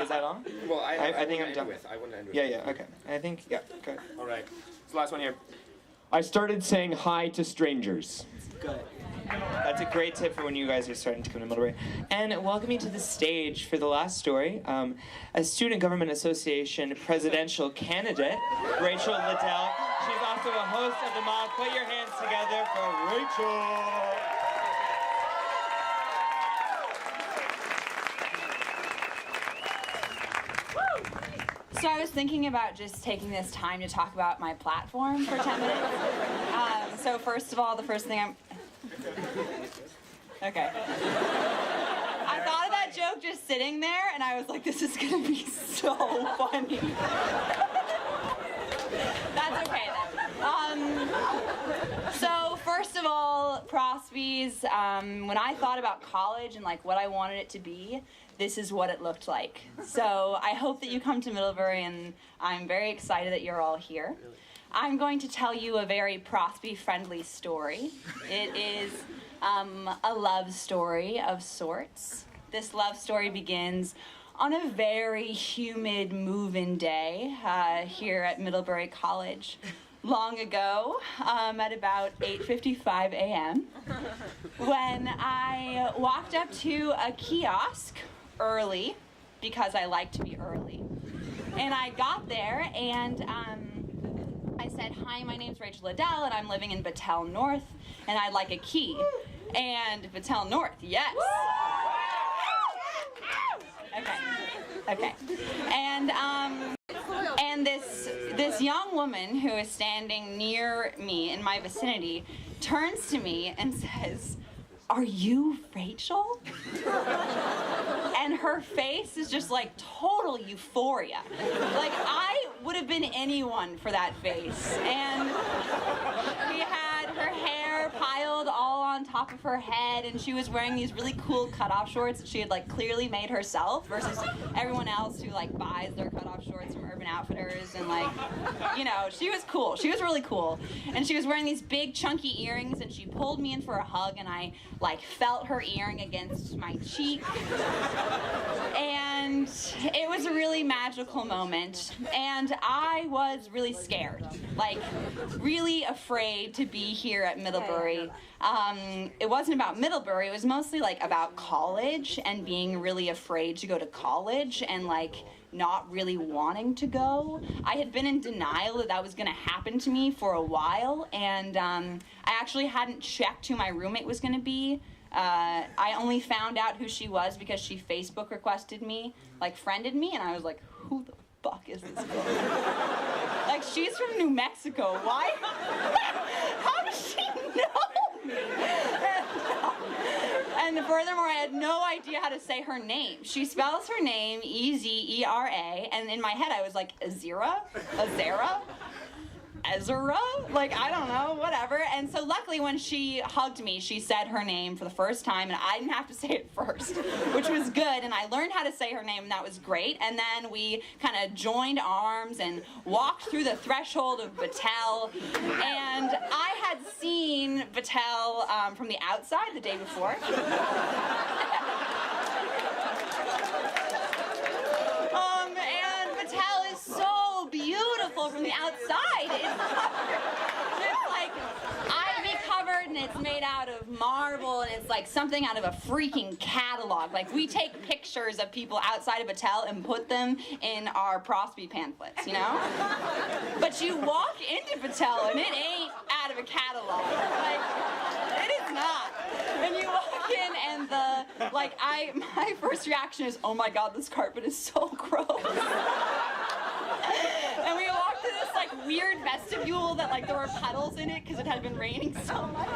is that on? Well, I think I'm done. I want to end with. Yeah, okay. I think, yeah, good. All right. It's the last one here. I started saying hi to strangers. Good. That's a great tip for when you guys are starting to come to Middlebury. And welcome you to the stage for the last story. A Student Government Association presidential candidate, Rachel Liddell. She's also a host of the Moth. Put your hands together for Rachel. So I was thinking about just taking this time to talk about my platform for 10 minutes. So first of all, the first thing Okay. I thought of that joke just sitting there, and I was like, this is going to be so funny. That's okay, then. So first of all, Prospies, when I thought about college and like what I wanted it to be, this is what it looked like. So I hope that you come to Middlebury, and I'm very excited that you're all here. I'm going to tell you a very Prospy-friendly story. It is a love story of sorts. This love story begins on a very humid move-in day here at Middlebury College. Long ago, at about 8:55 a.m., when I walked up to a kiosk early, because I like to be early. And I got there, and I said, hi, my name's Rachel Liddell, and I'm living in Liddell North, and I'd like a key. And Liddell North, yes. Okay. And this young woman who is standing near me in my vicinity turns to me and says, are you Rachel? And her face is just like total euphoria. Like I would have been anyone for that face. And she had her hair piled all on top of her head, and she was wearing these really cool cutoff shorts that she had like clearly made herself versus everyone else who like buys their cutoff shorts from Urban Outfitters, and like, you know, she was cool. She was really cool. And she was wearing these big chunky earrings, and she pulled me in for a hug, and I like felt her earring against my cheek. And it was a really magical moment, and I was really scared, like really afraid to be here at Middlebury. It wasn't about Middlebury, it was mostly like about college and being really afraid to go to college and like not really wanting to go. I had been in denial that was going to happen to me for a while, and I actually hadn't checked who my roommate was going to be. I only found out who she was because she Facebook requested me, like friended me, and I was like, who the fuck is this girl? Like, she's from New Mexico. Why? How does she know me? And furthermore, I had no idea how to say her name. She spells her name E-Z-E-R-A, and in my head I was like, Ezera? Ezera? Like, I don't know, whatever. And so luckily when she hugged me, she said her name for the first time, and I didn't have to say it first, which was good. And I learned how to say her name, and that was great. And then we kind of joined arms and walked through the threshold of Liddell. And I had seen Liddell from the outside the day before. And Liddell is so beautiful from the outside. It's like ivy covered, and it's made out of marble, and it's like something out of a freaking catalog. Like, we take pictures of people outside of Liddell and put them in our Prospy pamphlets, you know? But you walk into Liddell and it ain't out of a catalog. Like, it is not. And you walk in, and my first reaction is, oh my god, this carpet is so gross. And we walked through this like weird vestibule that like there were puddles in it because it had been raining so much,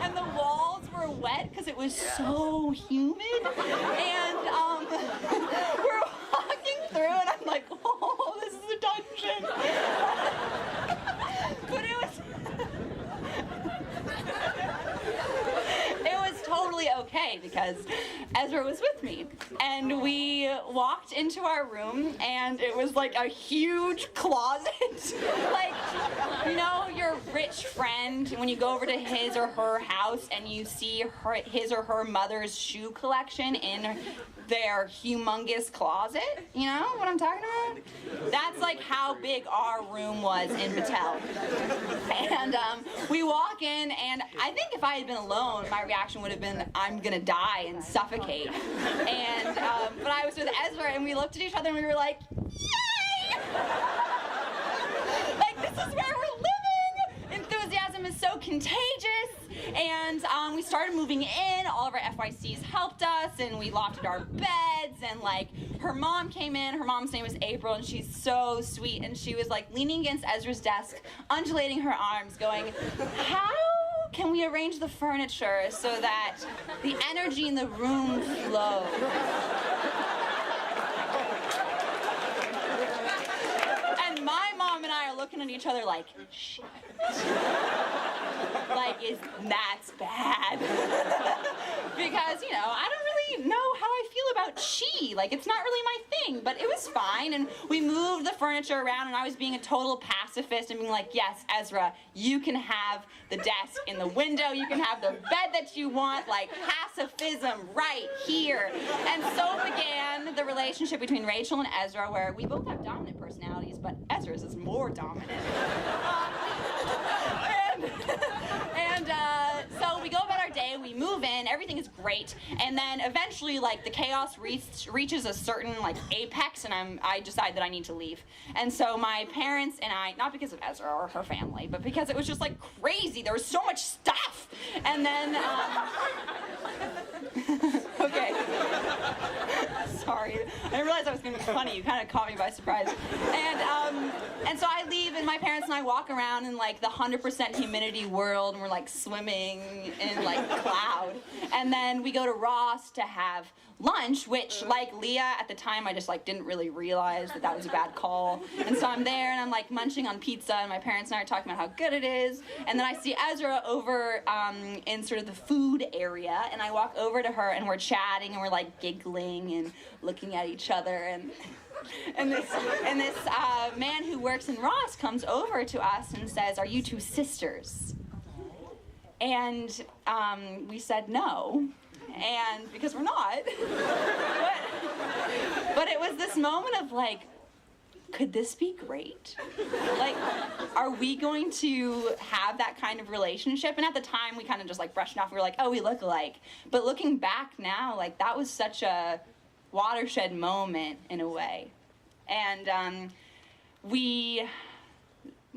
and the walls were wet because it was so humid. And we're walking through, and I'm like, oh, this is a dungeon. But it was totally okay because Ezra was with me, and we we walked into our room, and it was like a huge closet. Like, you know, your rich friend, when you go over to his or her house and you see his or her mother's shoe collection in their humongous closet, you know what I'm talking about? That's like how big our room was in Battelle. And we walk in, and I think if I had been alone, my reaction would have been, I'm gonna die and suffocate. And but I was with Ezra, and we looked at each other and we were like, yay! Like, this is where we're living! Enthusiasm is so contagious. And we started moving in. All of our FYCs helped us, and we lofted our beds, and like her mom came in. Her mom's name was April, and she's so sweet, and she was like leaning against Ezra's desk, undulating her arms, going, how can we arrange the furniture so that the energy in the room flows? And my mom and I are looking at each other like, shit. Like, that's bad. Because, you know, I don't really know how I feel about chi. Like, it's not really my thing, but it was fine. And we moved the furniture around, and I was being a total pacifist and being like, yes, Ezra, you can have the desk in the window. You can have the bed that you want. Like, pacifism right here. And so began the relationship between Rachel and Ezra, where we both have dominant personalities, but Ezra's is more dominant. So we go about our day, we move in, everything is great, and then eventually, like, the chaos reaches a certain, like, apex, and I decide that I need to leave. And so my parents and I, not because of Ezra or her family, but because it was just, like, crazy. There was so much stuff. And then, okay. Sorry. I didn't realize I was going to be funny. You kind of caught me by surprise. And so I leave, and my parents and I walk around in, like, the 100% humidity world, and we're, like, swimming in, like, cloud. And then we go to Ross to have lunch, which, like Leah, at the time, I just, like, didn't really realize that that was a bad call. And so I'm there, and I'm, like, munching on pizza, and my parents and I are talking about how good it is. And then I see Ezra over in sort of the food area, and I walk over to her, and we're chatting, and we're, like, giggling and looking at each other, and this man who works in Ross comes over to us and says, "Are you two sisters?" And we said no, and because we're not. But it was this moment of like, could this be great? Like, are we going to have that kind of relationship? And at the time, we kind of just like brushed it off. We were like, oh, we look alike. But looking back now, like, that was such a watershed moment in a way. And we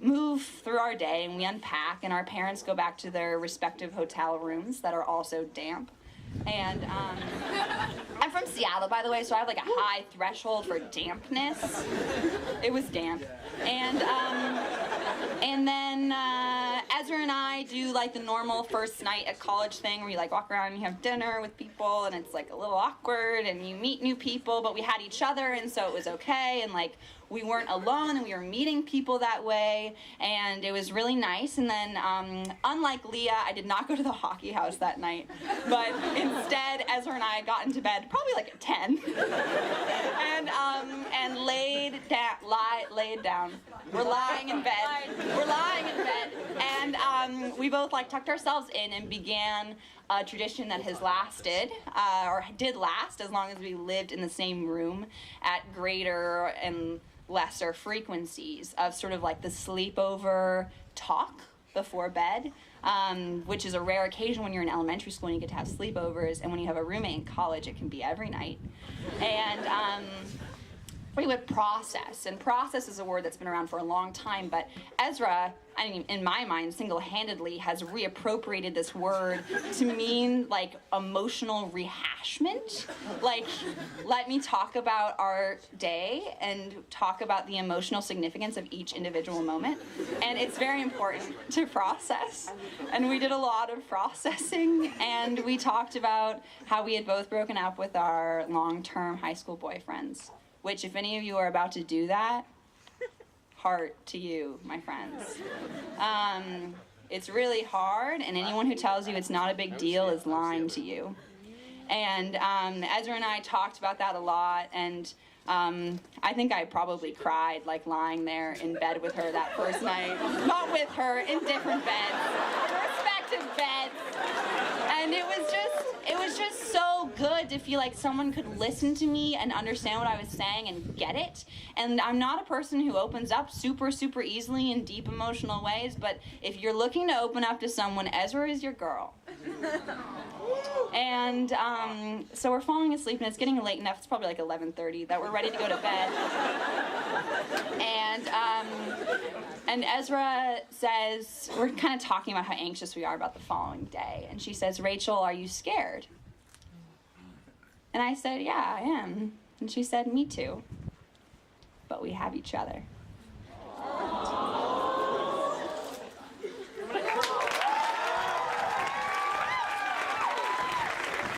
move through our day, and we unpack, and our parents go back to their respective hotel rooms that are also damp. And I'm from Seattle, by the way, so I have like a high threshold for dampness. It was damp. And then Ezra and I do like the normal first night at college thing where you like walk around and you have dinner with people, and it's like a little awkward, and you meet new people, but we had each other, and so it was okay, and like we weren't alone, and we were meeting people that way, and it was really nice. And then, unlike Leah, I did not go to the hockey house that night, but instead, Ezra and I got into bed probably like at 10, and laid down. We're lying in bed, and we both like tucked ourselves in and began a tradition that has lasted, or did last, as long as we lived in the same room at greater and lesser frequencies of sort of like the sleepover talk before bed, which is a rare occasion when you're in elementary school and you get to have sleepovers, and when you have a roommate in college, it can be every night. And we would process, and process is a word that's been around for a long time, but Ezra, I mean, in my mind, single-handedly has reappropriated this word to mean like emotional rehashment. Like, let me talk about our day and talk about the emotional significance of each individual moment. And it's very important to process. And we did a lot of processing, and we talked about how we had both broken up with our long-term high school boyfriends, which, if any of you are about to do that, heart to you, my friends. It's really hard, and anyone who tells you it's not a big deal is lying to you. And Ezra and I talked about that a lot, and I think I probably cried, like lying there in bed with her that first night. Not with her, in different beds, respective beds. And it was just so good to feel like someone could listen to me and understand what I was saying and get it. And I'm not a person who opens up super, super easily in deep emotional ways, but if you're looking to open up to someone, Ezra is your girl. And so we're falling asleep, and it's getting late enough, it's probably like 11:30, that we're ready to go to bed. And Ezra says, we're kind of talking about how anxious we are about the following day. And she says, Rachel, are you scared? And I said, yeah, I am. And she said, me too. But we have each other.